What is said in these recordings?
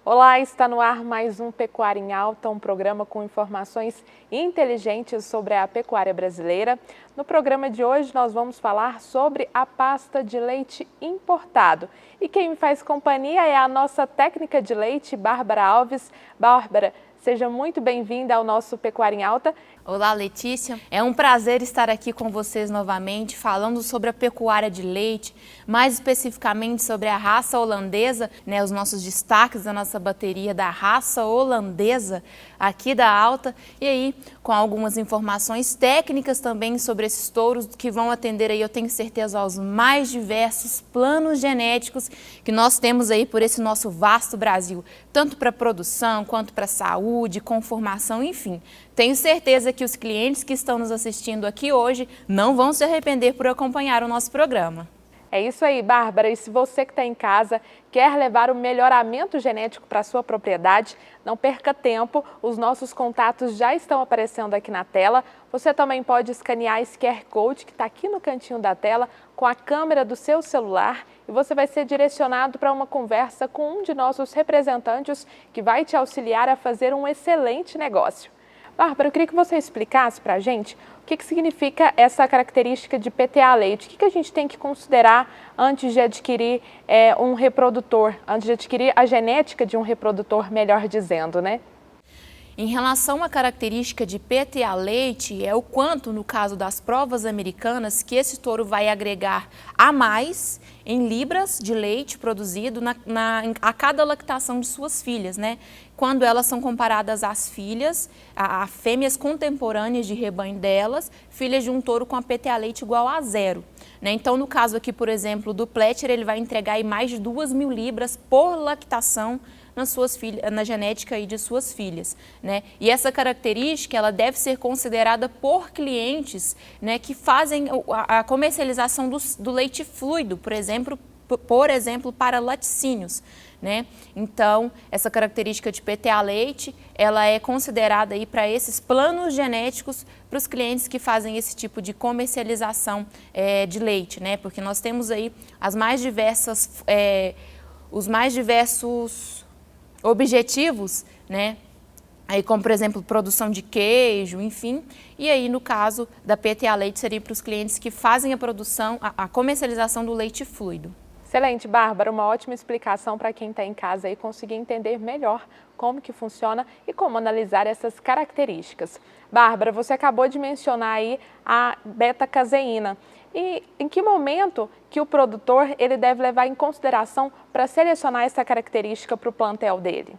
Olá, está no ar mais um Pecuária em Alta, um programa com informações inteligentes sobre a pecuária brasileira. No programa de hoje nós vamos falar sobre a pasta de leite importado. E quem me faz companhia é a nossa técnica de leite, Bárbara Alves. Bárbara, seja muito bem-vinda ao nosso Pecuária em Alta. Olá, Letícia. É um prazer estar aqui com vocês novamente, falando sobre a pecuária de leite, mais especificamente sobre a raça holandesa, os nossos destaques da nossa bateria da raça holandesa aqui da Alta, e aí com algumas informações técnicas também sobre esses touros que vão atender aí, eu tenho certeza, aos mais diversos planos genéticos que nós temos aí por esse nosso vasto Brasil, tanto para produção quanto para saúde, conformação, enfim. Tenho certeza que os clientes que estão nos assistindo aqui hoje não vão se arrepender por acompanhar o nosso programa. É isso aí, Bárbara. E se você que está em casa quer levar o melhoramento genético para a sua propriedade, não perca tempo. Os nossos contatos já estão aparecendo aqui na tela. Você também pode escanear esse QR Code que está aqui no cantinho da tela com a câmera do seu celular e você vai ser direcionado para uma conversa com um de nossos representantes que vai te auxiliar a fazer um excelente negócio. Bárbara, eu queria que você explicasse para a gente o que significa essa característica de PTA leite. O que a gente tem que considerar antes de adquirir um reprodutor, antes de adquirir a genética de um reprodutor, melhor dizendo, né? Em relação à característica de PTA leite, é o quanto, no caso das provas americanas, que esse touro vai agregar a mais em libras de leite produzido a cada lactação de suas filhas, né? Quando elas são comparadas às filhas, a fêmeas contemporâneas de rebanho delas, filhas de um touro com a PTA leite igual a 0. Né? Então, no caso aqui, por exemplo, do Pletcher, ele vai entregar aí mais de 2.000 libras por lactação na genética aí de suas filhas, né? E essa característica ela deve ser considerada por clientes, né, que fazem a comercialização do leite fluido, por exemplo, para laticínios, né? Então, essa característica de PTA leite, ela é considerada aí para esses planos genéticos para os clientes que fazem esse tipo de comercialização de leite, né? Porque nós temos aí os mais diversos objetivos, né? Aí como, por exemplo, produção de queijo, enfim. E aí, no caso da PTA leite, seria para os clientes que fazem a produção, a comercialização do leite fluido. Excelente, Bárbara. Uma ótima explicação para quem está em casa e conseguir entender melhor como que funciona e como analisar essas características. Bárbara, você acabou de mencionar aí a beta-caseína. E em que momento que o produtor ele deve levar em consideração para selecionar essa característica para o plantel dele?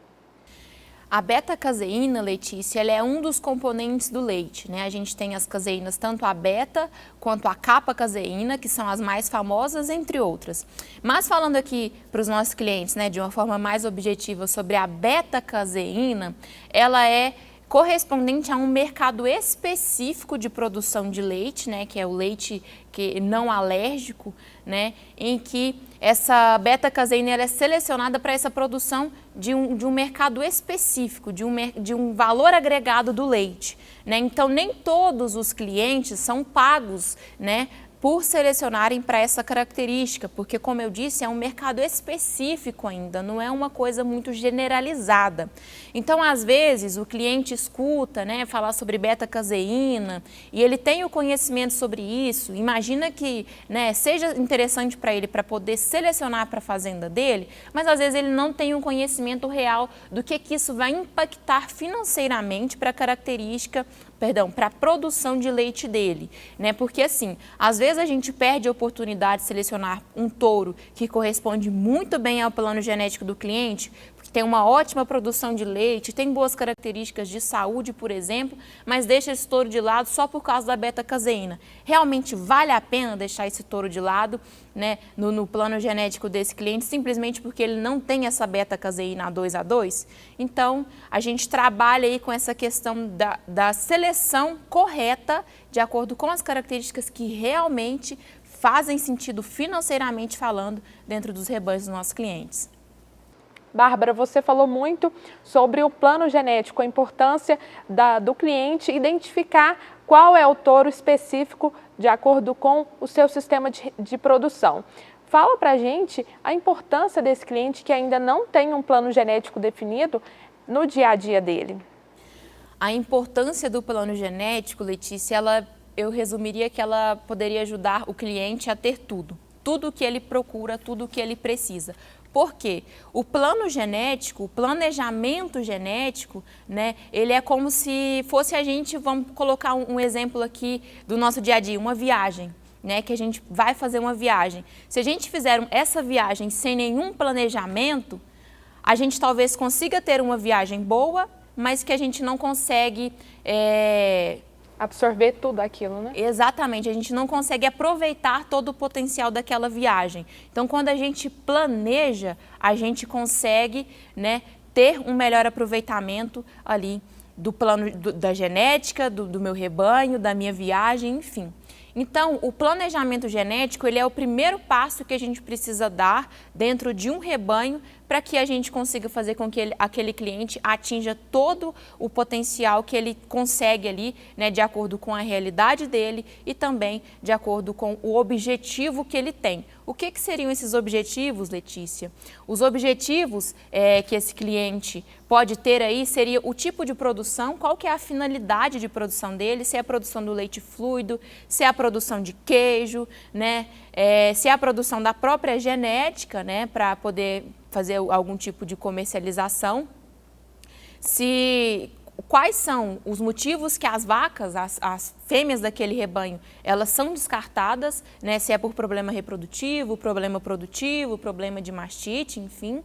A beta-caseína, Letícia, ela é um dos componentes do leite, né? A gente tem as caseínas, tanto a beta quanto a kappa-caseína, que são as mais famosas, entre outras. Mas falando aqui para os nossos clientes, né, de uma forma mais objetiva sobre a beta-caseína, ela é correspondente a um mercado específico de produção de leite, né, que é o leite não alérgico, né, em que essa beta-caseína é selecionada para essa produção de um mercado específico, de um valor agregado do leite, né? Então, nem todos os clientes são pagos, né, por selecionarem para essa característica, porque, como eu disse, é um mercado específico ainda, não é uma coisa muito generalizada. Então, às vezes, o cliente escuta, né, falar sobre beta-caseína e ele tem o conhecimento sobre isso, imagina que, né, seja interessante para ele para poder selecionar para a fazenda dele, mas às vezes ele não tem um conhecimento real do que isso vai impactar financeiramente para a característica, para a produção de leite dele, né? Porque assim, às vezes a gente perde a oportunidade de selecionar um touro que corresponde muito bem ao plano genético do cliente, porque tem uma ótima produção de leite, tem boas características de saúde, por exemplo, mas deixa esse touro de lado só por causa da beta-caseína. Realmente vale a pena deixar esse touro de lado, né, no plano genético desse cliente, simplesmente porque ele não tem essa beta-caseína A2A2? Então, a gente trabalha aí com essa questão da seleção correta, de acordo com as características que realmente fazem sentido financeiramente falando dentro dos rebanhos dos nossos clientes. Bárbara, você falou muito sobre o plano genético, a importância do cliente identificar qual é o touro específico de acordo com o seu sistema de produção. Fala pra gente a importância desse cliente que ainda não tem um plano genético definido no dia a dia dele. A importância do plano genético, Letícia, eu resumiria que ela poderia ajudar o cliente a ter tudo o que ele procura, tudo o que ele precisa. Por quê? O plano genético, o planejamento genético, né, ele é como se fosse a gente, vamos colocar um exemplo aqui do nosso dia a dia, uma viagem, né, que a gente vai fazer uma viagem. Se a gente fizer essa viagem sem nenhum planejamento, a gente talvez consiga ter uma viagem boa, mas que a gente não consegue absorver tudo aquilo, né? Exatamente, a gente não consegue aproveitar todo o potencial daquela viagem. Então, quando a gente planeja, a gente consegue, né, ter um melhor aproveitamento ali do plano da genética, do meu rebanho, da minha viagem, enfim. Então, o planejamento genético, ele é o primeiro passo que a gente precisa dar dentro de um rebanho para que a gente consiga fazer com que aquele cliente atinja todo o potencial que ele consegue ali, né, de acordo com a realidade dele e também de acordo com o objetivo que ele tem. O que seriam esses objetivos, Letícia? Os objetivos que esse cliente pode ter aí seria o tipo de produção, qual que é a finalidade de produção dele, se é a produção do leite fluido, se é a produção de queijo, né, se é a produção da própria genética, né, para poder fazer algum tipo de comercialização, quais são os motivos que as vacas, as fêmeas daquele rebanho, elas são descartadas, né, se é por problema reprodutivo, problema produtivo, problema de mastite, enfim,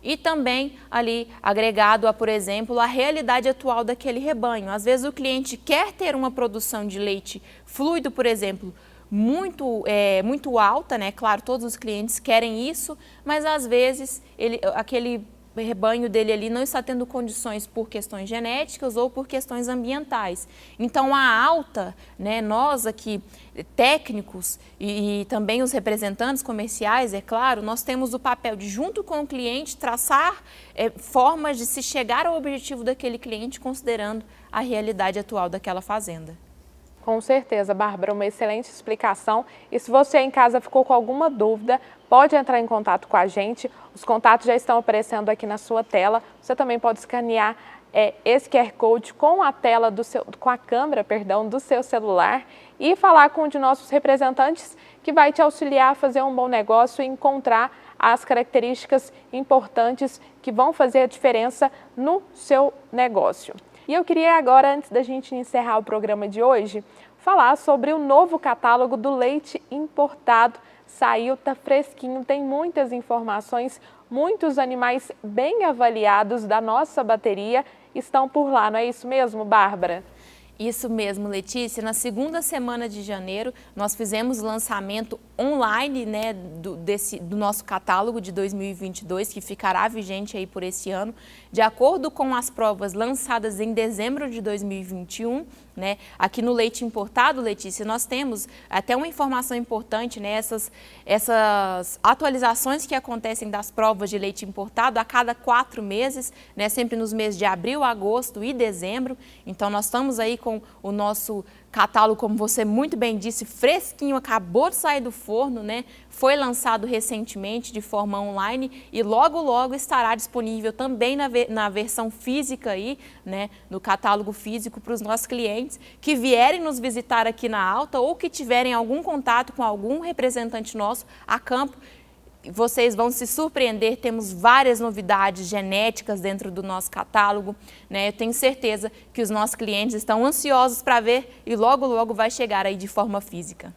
e também ali agregado a, por exemplo, a realidade atual daquele rebanho. Às vezes o cliente quer ter uma produção de leite fluido, por exemplo, muito alta, né? Claro, todos os clientes querem isso, mas às vezes aquele rebanho dele ali não está tendo condições por questões genéticas ou por questões ambientais. Então a alta, né, nós aqui técnicos e também os representantes comerciais, é claro, nós temos o papel de, junto com o cliente, traçar formas de se chegar ao objetivo daquele cliente considerando a realidade atual daquela fazenda. Com certeza, Bárbara, uma excelente explicação. E se você em casa ficou com alguma dúvida, pode entrar em contato com a gente. Os contatos já estão aparecendo aqui na sua tela. Você também pode escanear esse QR Code com a tela com a câmera, perdão, do seu celular e falar com um de nossos representantes que vai te auxiliar a fazer um bom negócio e encontrar as características importantes que vão fazer a diferença no seu negócio. E eu queria agora, antes da gente encerrar o programa de hoje, falar sobre o novo catálogo do leite importado. Saiu, tá fresquinho, tem muitas informações, muitos animais bem avaliados da nossa bateria estão por lá, não é isso mesmo, Bárbara? Isso mesmo, Letícia. Na segunda semana de janeiro, nós fizemos o lançamento online, né, do nosso catálogo de 2022, que ficará vigente aí por esse ano, de acordo com as provas lançadas em dezembro de 2021, né? Aqui no leite importado, Letícia, nós temos até uma informação importante, né? Essas atualizações que acontecem das provas de leite importado a cada 4 meses, né? Sempre nos meses de abril, agosto e dezembro. Então, nós estamos aí com o nosso catálogo, como você muito bem disse, fresquinho, acabou de sair do forno, né? Foi lançado recentemente de forma online e logo, logo estará disponível também na versão física aí, né? No catálogo físico para os nossos clientes que vierem nos visitar aqui na Alta ou que tiverem algum contato com algum representante nosso a campo. Vocês vão se surpreender, temos várias novidades genéticas dentro do nosso catálogo, né? Eu tenho certeza que os nossos clientes estão ansiosos para ver e logo, logo vai chegar aí de forma física.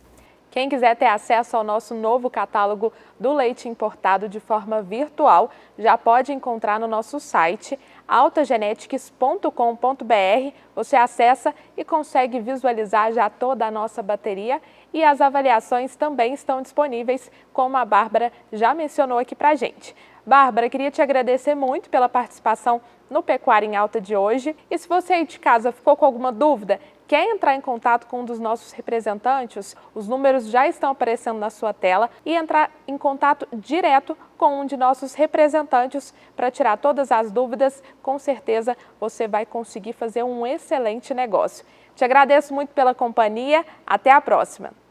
Quem quiser ter acesso ao nosso novo catálogo do leite importado de forma virtual, já pode encontrar no nosso site altagenetics.com.br. Você acessa e consegue visualizar já toda a nossa bateria e as avaliações também estão disponíveis, como a Bárbara já mencionou aqui pra gente. Bárbara, queria te agradecer muito pela participação no Pecuária em Alta de hoje. E se você aí de casa ficou com alguma dúvida, Quer entrar em contato com um dos nossos representantes? Os números já estão aparecendo na sua tela e entrar em contato direto com um de nossos representantes para tirar todas as dúvidas. Com certeza você vai conseguir fazer um excelente negócio. Te agradeço muito pela companhia. Até a próxima!